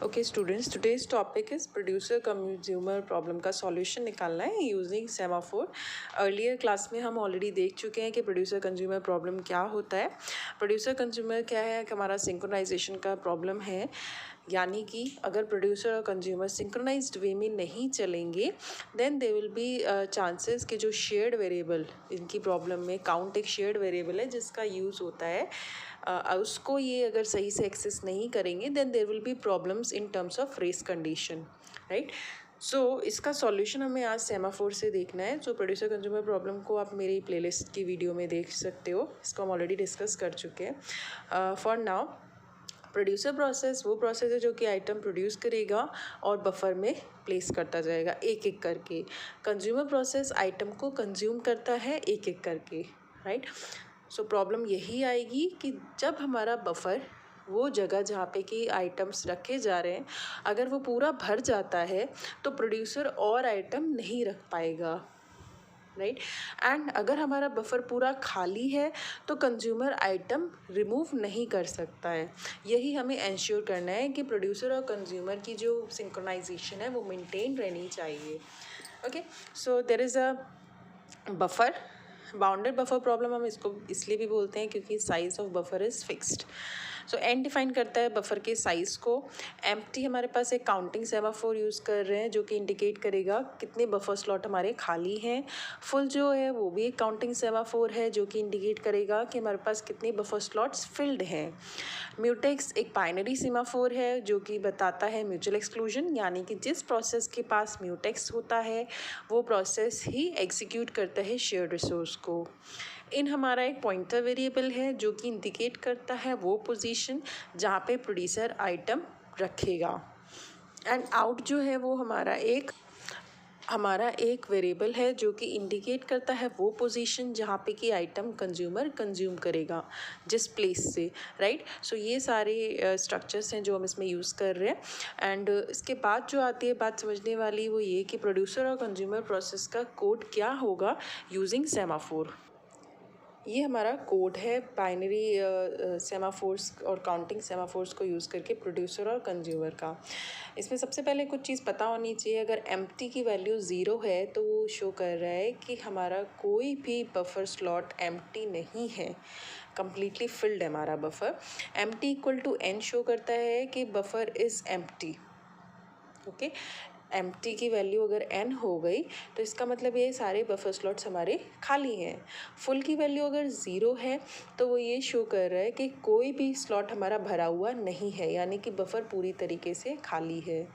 Okay students, today's topic is producer consumer problem का solution निकालना है यूजिंग सेमाफोर। अर्लियर क्लास में हम ऑलरेडी देख चुके हैं कि प्रोड्यूसर कंज्यूमर प्रॉब्लम क्या होता है। प्रोड्यूसर कंज्यूमर क्या है कि हमारा सिंक्रोनाइजेशन का प्रॉब्लम है, यानी कि अगर प्रोड्यूसर और कंज्यूमर सिंक्रोनाइज्ड वे में नहीं चलेंगे then they will be chances कि जो शेयर्ड वेरिएबल इनकी प्रॉब्लम में काउंट एक शेयर्ड वेरिएबल है जिसका यूज़ होता है, उसको ये अगर सही से एक्सेस नहीं करेंगे then there will be problems in terms of race condition, right. So इसका सॉल्यूशन हमें आज सेमाफोर से देखना है। जो प्रोड्यूसर कंज्यूमर प्रॉब्लम को आप मेरी प्लेलिस्ट की वीडियो में देख सकते हो, इसको हम ऑलरेडी डिस्कस कर चुके हैं। फॉर नाउ प्रोड्यूसर प्रोसेस वो प्रोसेस है जो कि आइटम प्रोड्यूस करेगा और बफर में प्लेस करता जाएगा एक एक करके। कंज्यूमर प्रोसेस आइटम को कंज्यूम करता है एक एक करके, राइट। सो प्रॉब्लम यही आएगी कि जब हमारा बफर वो जगह जहाँ पे कि आइटम्स रखे जा रहे हैं अगर वो पूरा भर जाता है तो प्रोड्यूसर और आइटम नहीं रख पाएगा, राइट। एंड अगर हमारा बफर पूरा खाली है तो कंज्यूमर आइटम रिमूव नहीं कर सकता है। यही हमें इंश्योर करना है कि प्रोड्यूसर और कंज्यूमर की जो सिंक्रोनाइजेशन है वो मेंटेन रहनी चाहिए। Okay, so there is a buffer, bounded buffer problem हम इसको इसलिए भी बोलते हैं क्योंकि size of buffer is fixed. So n define करता है बफर के साइज़ को। एम्प्टी हमारे पास एक काउंटिंग सेमाफोर यूज़ कर रहे हैं जो कि इंडिकेट करेगा कितने बफर स्लॉट हमारे खाली हैं। फुल जो है वो भी एक काउंटिंग सेमाफोर है जो कि इंडिकेट करेगा कि हमारे पास कितने बफर स्लॉट्स फिल्ड हैं। म्यूटेक्स एक बाइनरी सेमाफोर है जो कि बताता है म्यूचुअल एक्सक्लूजन, यानी कि जिस प्रोसेस के पास म्यूटेक्स होता है वो प्रोसेस ही एग्जीक्यूट करता है शेयर्ड रिसोर्स को। इन हमारा एक पॉइंटर वेरिएबल है जो कि इंडिकेट करता है वो पोजीशन जहाँ पे प्रोड्यूसर आइटम रखेगा। एंड आउट जो है वो हमारा एक वेरिएबल है जो कि इंडिकेट करता है वो पोजीशन जहाँ पे कि आइटम कंज्यूमर कंज्यूम करेगा जिस प्लेस से, राइट। सो ये सारे स्ट्रक्चर्स हैं जो हम इसमें यूज़ कर रहे हैं। एंड इसके बाद जो आती है बात समझने वाली वो ये कि प्रोड्यूसर और कंज्यूमर प्रोसेस का कोड क्या होगा यूजिंग सेमाफोर। ये हमारा कोड है बाइनरी सेमाफोर्स और काउंटिंग सेमाफोर्स को यूज़ करके प्रोड्यूसर और कंज्यूमर का। इसमें सबसे पहले कुछ चीज़ पता होनी चाहिए। अगर एम्प्टी की वैल्यू 0 है तो वो शो कर रहा है कि हमारा कोई भी बफर स्लॉट एम्प्टी नहीं है, कम्प्लीटली फिल्ड है हमारा buffer. Empty equal to n show करता है कि buffer is empty. Okay, empty की वैल्यू अगर n हो गई तो इसका मतलब ये सारे बफर स्लॉट्स हमारे खाली हैं। फुल की वैल्यू अगर 0 है तो वो ये शो कर रहा है कि कोई भी स्लॉट हमारा भरा हुआ नहीं है, यानी कि बफर पूरी तरीके से खाली है।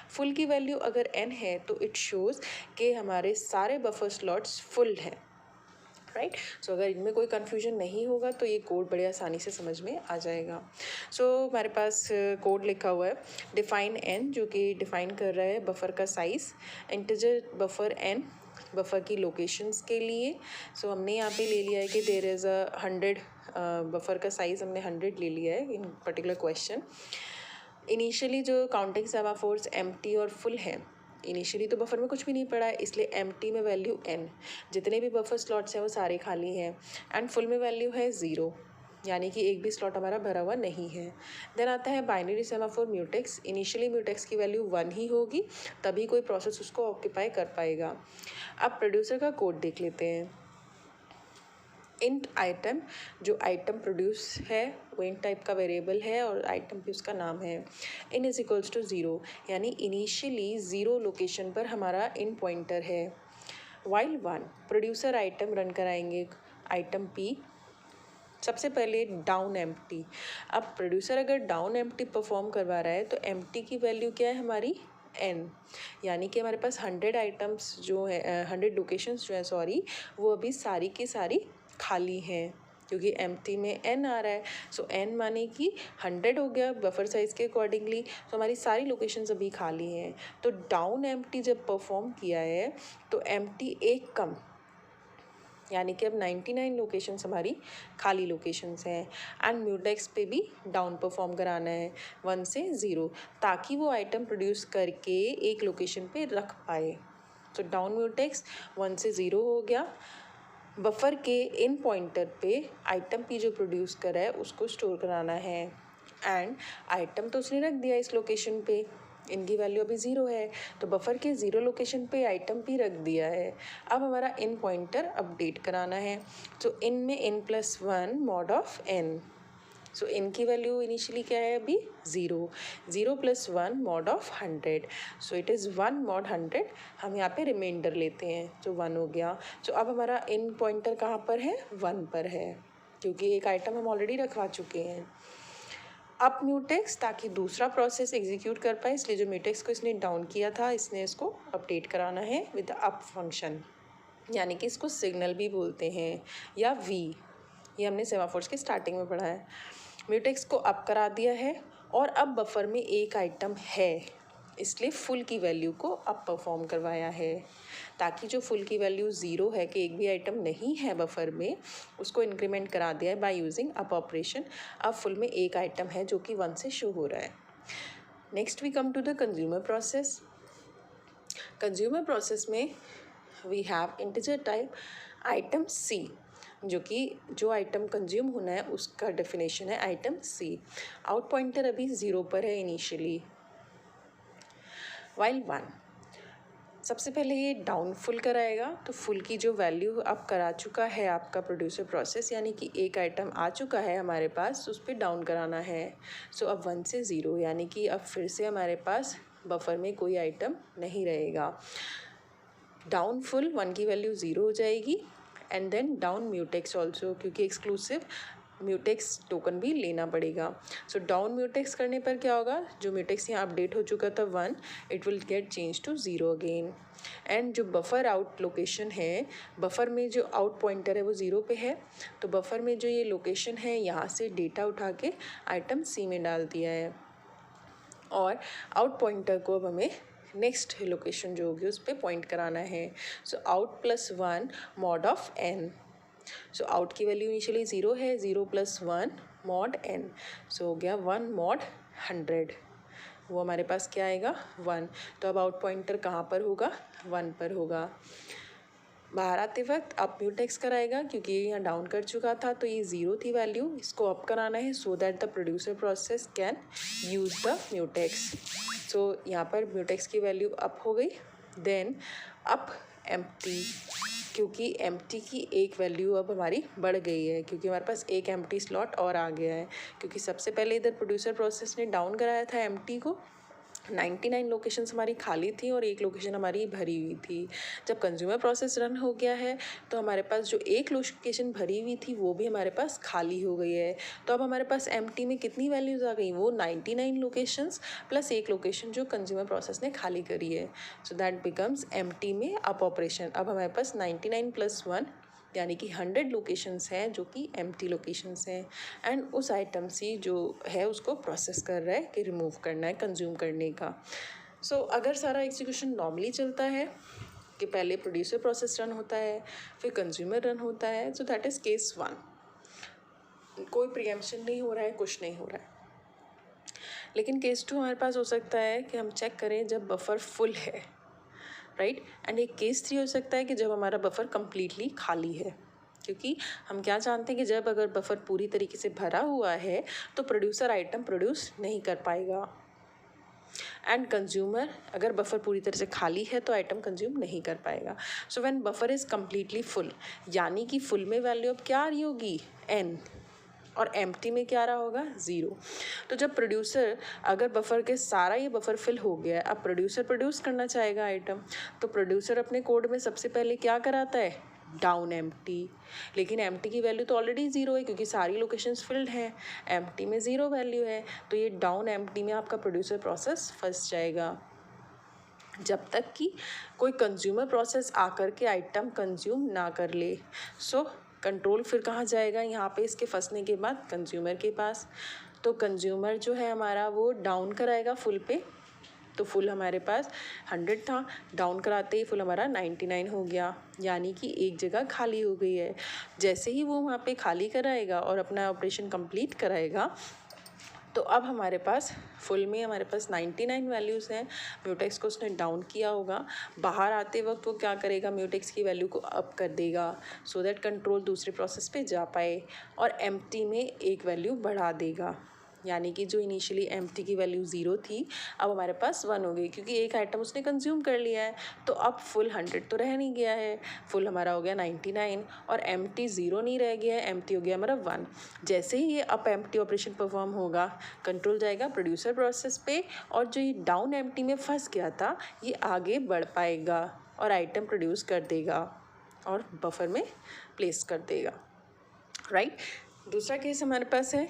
फुल की वैल्यू अगर n है तो इट शोज़ कि हमारे सारे बफर स्लॉट्स फुल हैं, राइट। सो अगर इनमें कोई कन्फ्यूजन नहीं होगा तो ये कोड बड़े आसानी से समझ में आ जाएगा। सो हमारे पास कोड लिखा हुआ है डिफाइन एन, जो कि डिफाइन कर रहा है बफर का size. Integer buffer n buffer की लोकेशंस के लिए। सो हमने यहाँ पे ले लिया है कि देयर इज़ 100, बफर का साइज़ हमने 100 ले लिया है इन पर्टिकुलर क्वेश्चन। इनिशियली जो काउंटिंग सेमाफोर्स एम्प्टी और फुल है, इनिशियली तो बफर में कुछ भी नहीं पड़ा है इसलिए एम्प्टी में वैल्यू n, जितने भी बफर स्लॉट्स हैं वो सारे खाली हैं। एंड फुल में वैल्यू है 0, यानी कि एक भी स्लॉट हमारा भरा हुआ नहीं है। देन आता है binary semaphore mutex. Initially mutex की वैल्यू 1 ही होगी तभी कोई प्रोसेस उसको ऑक्यूपाई कर पाएगा। अब प्रोड्यूसर का कोड देख लेते हैं। इंट आइटम, जो आइटम प्रोड्यूस है वो इंट टाइप का वेरिएबल है और आइटम भी उसका नाम है। इन इज इक्वल्स टू 0, यानी इनिशियली 0 लोकेशन पर हमारा इन पॉइंटर है। वाइल 1 प्रोड्यूसर आइटम रन कराएंगे आइटम पी, सबसे पहले डाउन एम्प्टी। अब प्रोड्यूसर अगर डाउन एम्प्टी परफॉर्म करवा रहा है तो एम्प्टी की वैल्यू क्या है हमारी n, यानी कि हमारे पास 100 आइटम्स जो है 100 लोकेशंस जो है सॉरी, वो अभी सारी की सारी खाली हैं क्योंकि एम्प्टी में n आ रहा है। सो n माने कि 100 हो गया बफर साइज़ के अकॉर्डिंगली, तो हमारी सारी लोकेशंस अभी खाली हैं। तो डाउन एम्प्टी जब परफॉर्म किया है तो एम्प्टी एक कम, यानी कि अब 99 लोकेशंस हमारी खाली लोकेशंस हैं। एंड म्यूटेक्स पे भी डाउन परफॉर्म कराना है 1 से 0, ताकि वो आइटम प्रोड्यूस करके एक लोकेशन पे रख पाए। तो डाउन म्यूटेक्स 1 से 0 हो गया। बफर के इन पॉइंटर पे आइटम पी जो प्रोड्यूस करा है उसको स्टोर कराना है। एंड आइटम तो उसने रख दिया इस लोकेशन पे, इनकी वैल्यू अभी 0 है, तो बफर के 0 लोकेशन पे आइटम भी रख दिया है। अब हमारा इन पॉइंटर अपडेट कराना है। तो इन में n+1 मॉड ऑफ n, सो इन की वैल्यू इनिशियली क्या है अभी 0, 0+1 mod of 100, so it is 1 mod 100। हम यहाँ पे रिमाइंडर लेते हैं, तो 1 हो गया। सो अब हमारा इन पॉइंटर कहाँ पर है, 1 पर है, क्योंकि एक आइटम हम ऑलरेडी रखवा चुके हैं। अप म्यूटेक्स, ताकि दूसरा प्रोसेस एग्जीक्यूट कर पाए, इसलिए जो म्यूटेक्स को इसने डाउन किया था, इसने इसको अपडेट कराना है विद अप फंक्शन, यानी कि इसको सिग्नल भी बोलते हैं या वी, ये हमने सेमाफोर्स के स्टार्टिंग में पढ़ा है। म्यूटेक्स को अप करा दिया है और अब बफर में एक आइटम है, इसलिए फुल की वैल्यू को अप परफॉर्म करवाया है, ताकि जो फुल की वैल्यू 0 है कि एक भी आइटम नहीं है बफर में, उसको इंक्रीमेंट करा दिया है बाय यूजिंग अप ऑपरेशन। अब फुल में एक आइटम है जो कि 1 से शो हो रहा है। Next we come to the consumer process. Consumer process में we have integer type item C, जो आइटम कंज्यूम होना है उसका डेफिनेशन है आइटम सी। आउट पॉइंटर अभी 0 पर है इनिशियली, वाइल 1। सबसे पहले ये डाउन फुल कराएगा, तो फुल की जो वैल्यू अब करा चुका है आपका प्रोड्यूसर प्रोसेस, यानी कि एक आइटम आ चुका है हमारे पास, उस पर डाउन कराना है। सो अब 1 से 0, यानी कि अब फिर से हमारे पास बफर में कोई आइटम नहीं रहेगा। डाउन फुल 1 की वैल्यू 0 हो जाएगी, and then down mutex also, क्योंकि एक्सक्लूसिव म्यूटेक्स टोकन भी लेना पड़ेगा। सो डाउन म्यूटेक्स करने पर क्या होगा, जो म्यूटेक्स यहाँ अपडेट हो चुका था 1, it will get change to 0 again. And जो बफर आउट लोकेशन है, बफर में जो आउट पॉइंटर है वो 0 पे है, तो बफर में जो ये लोकेशन है यहाँ से डेटा उठा के आइटम सी में डाल दिया है, और आउट पॉइंटर को अब हमें नेक्स्ट लोकेशन जो होगी उस पर पॉइंट कराना है। So out +1 mod of n, so out की वैल्यू इनिशियली 0 है, 0+1 मॉड n, सो हो गया 1 मॉड 100, वो हमारे पास क्या आएगा 1। तो अब आउट पॉइंटर कहाँ पर होगा, 1 पर होगा। बाहर आते वक्त अप म्यूटेक्स कराएगा, क्योंकि ये यहाँ डाउन कर चुका था, तो ये 0 थी वैल्यू, इसको अप कराना है so that the producer process can use the mutex. So यहाँ पर म्यूटेक्स की वैल्यू अप हो गई। देन अप एम्प्टी, क्योंकि एम्प्टी की एक वैल्यू अब हमारी बढ़ गई है, क्योंकि हमारे पास एक एम्प्टी स्लॉट और आ गया है, क्योंकि सबसे पहले इधर प्रोड्यूसर प्रोसेस ने डाउन कराया था एम्प्टी को, 99 लोकेशंस हमारी खाली थी और एक लोकेशन हमारी भरी हुई थी। जब कंज्यूमर प्रोसेस रन हो गया है, तो हमारे पास जो एक लोकेशन भरी हुई थी वो भी हमारे पास खाली हो गई है। तो अब हमारे पास एम्प्टी में कितनी वैल्यूज़ आ गई, वो 99 लोकेशंस प्लस एक लोकेशन जो कंज्यूमर प्रोसेस ने खाली करी है। सो दैट बिकम्स एम्प्टी में अप ऑपरेशन। अब हमारे पास 99+1 यानी कि 100 लोकेशंस हैं जो कि एम्प्टी लोकेशंस हैं, एंड उस आइटम सी जो है उसको प्रोसेस कर रहा है कि रिमूव करना है कंज्यूम करने का। सो अगर सारा एग्जीक्यूशन नॉर्मली चलता है कि पहले प्रोड्यूसर प्रोसेस रन होता है फिर कंज्यूमर रन होता है, सो दैट इज़ केस 1, कोई प्रीएम्पशन नहीं हो रहा है, कुछ नहीं हो रहा है। लेकिन केस 2 हमारे पास हो सकता है कि हम चेक करें जब बफर फुल है, राइट। एंड एक केस 3 हो सकता है कि जब हमारा बफर कम्प्लीटली खाली है, क्योंकि हम क्या जानते हैं कि जब अगर बफर पूरी तरीके से भरा हुआ है तो प्रोड्यूसर आइटम प्रोड्यूस नहीं कर पाएगा, एंड कंज्यूमर अगर बफर पूरी तरह से खाली है तो आइटम कंज्यूम नहीं कर पाएगा। So when buffer is completely full, यानी कि फुल में वैल्यू अब क्या आ रही होगी n, और एम्प्टी में क्या रहा होगा 0। तो जब प्रोड्यूसर अगर बफर के सारा ये बफर फिल हो गया है, अब प्रोड्यूसर प्रोड्यूस करना चाहेगा आइटम, तो प्रोड्यूसर अपने कोड में सबसे पहले क्या कराता है, डाउन एम्प्टी। लेकिन एम्प्टी की वैल्यू तो ऑलरेडी 0 है क्योंकि सारी लोकेशंस फिल्ड हैं, एम्प्टी में 0 वैल्यू है, तो ये डाउन एम्प्टी में आपका प्रोड्यूसर प्रोसेस फंस जाएगा जब तक कि कोई कंज्यूमर प्रोसेस आकर के आइटम कंज्यूम ना कर ले। सो कंट्रोल फिर कहाँ जाएगा, यहाँ पे इसके फंसने के बाद कंज्यूमर के पास। तो कंज्यूमर जो है हमारा वो डाउन कराएगा फुल पे, तो फुल हमारे पास 100 था, डाउन कराते ही फुल हमारा 99 हो गया, यानी कि एक जगह खाली हो गई है। जैसे ही वो वहाँ पे खाली कराएगा और अपना ऑपरेशन कंप्लीट कराएगा, तो अब हमारे पास फुल में हमारे पास 99 वैल्यूज़ हैं, म्यूटेक्स को उसने डाउन किया होगा। बाहर आते वक्त वो क्या करेगा, म्यूटेक्स की वैल्यू को अप कर देगा सो दैट कंट्रोल दूसरे प्रोसेस पे जा पाए, और एम्प्टी में एक वैल्यू बढ़ा देगा, यानी कि जो इनिशियली एम्प्टी की वैल्यू 0 थी अब हमारे पास 1 हो गई, क्योंकि एक आइटम उसने कंज्यूम कर लिया है। तो अब फुल 100 तो रह नहीं गया है, फुल हमारा हो गया 99 और एम्प्टी 0 नहीं रह गया है, एम्प्टी हो गया हमारा 1। जैसे ही ये अप एम्प्टी ऑपरेशन परफॉर्म होगा, कंट्रोल जाएगा प्रोड्यूसर प्रोसेस पे, और जो ये डाउन एम्प्टी में फंस गया था ये आगे बढ़ पाएगा और आइटम प्रोड्यूस कर देगा और बफर में प्लेस कर देगा, राइट। दूसरा केस हमारे पास है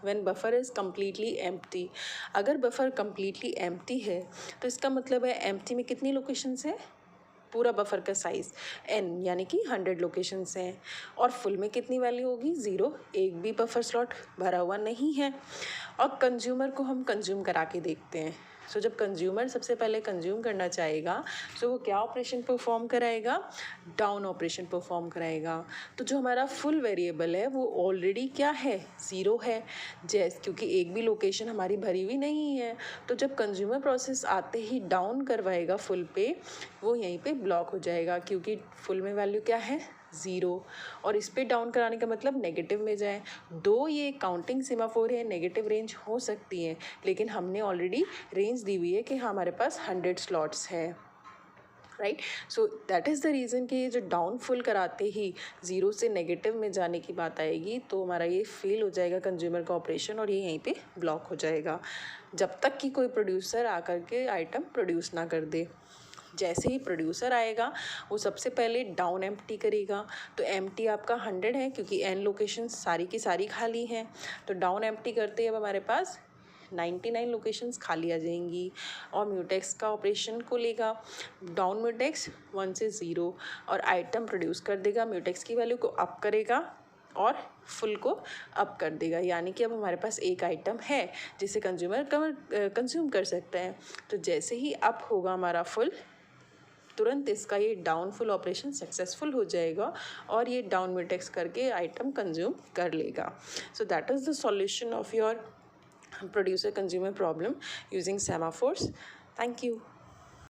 when buffer is completely empty. अगर बफर कम्प्लीटली एम्प्टी है तो इसका मतलब है एम्प्टी में कितनी लोकेशंस हैं, पूरा बफर का साइज़ n यानी कि 100 लोकेशंस हैं, और फुल में कितनी वैल्यू होगी 0, एक भी बफर स्लॉट भरा हुआ नहीं है। और कंज्यूमर को हम कंज्यूम करा के देखते हैं। सो जब कंज्यूमर सबसे पहले कंज्यूम करना चाहेगा तो वो क्या ऑपरेशन परफॉर्म कराएगा, डाउन ऑपरेशन परफॉर्म कराएगा। तो जो हमारा फुल वेरिएबल है वो ऑलरेडी क्या है, 0 है, क्योंकि एक भी लोकेशन हमारी भरी हुई नहीं है। तो जब कंज्यूमर प्रोसेस आते ही डाउन करवाएगा फुल पे, वो यहीं पे ब्लॉक हो जाएगा, क्योंकि फुल में वैल्यू क्या है 0, और इस पे डाउन कराने का मतलब नेगेटिव में जाए। दो ये काउंटिंग सेमाफोर है, नेगेटिव रेंज हो सकती है, लेकिन हमने ऑलरेडी रेंज दी हुई है कि हमारे पास 100 स्लॉट्स है, right. So that is the reason कि जो डाउन फुल कराते ही 0 से नेगेटिव में जाने की बात आएगी तो हमारा ये फेल हो जाएगा कंज्यूमर का ऑपरेशन, और ये यहीं पे ब्लॉक हो जाएगा जब तक कि कोई प्रोड्यूसर आकर के आइटम प्रोड्यूस ना कर दे। जैसे ही प्रोड्यूसर आएगा वो सबसे पहले डाउन एम्प्टी करेगा। तो एम्प्टी आपका 100 है क्योंकि n लोकेशन सारी की सारी खाली हैं। तो डाउन एम्प्टी करते ही अब हमारे पास 99 लोकेशंस खाली आ जाएंगी, और म्यूटेक्स का ऑपरेशन को लेगा। डाउन म्यूटेक्स 1 से 0 और आइटम प्रोड्यूस कर देगा, म्यूटेक्स की वैल्यू को अप करेगा और फुल को अप कर देगा, यानी कि अब हमारे पास एक आइटम है जिसे कंज्यूमर कंज्यूम कर सकता है। तो जैसे ही अप होगा हमारा फुल, तुरंत इसका ये डाउन फुल ऑपरेशन सक्सेसफुल हो जाएगा और ये डाउन म्यूटेक्स करके आइटम कंज्यूम कर लेगा। So that is the solution of your producer consumer problem using semaphores. Thank you.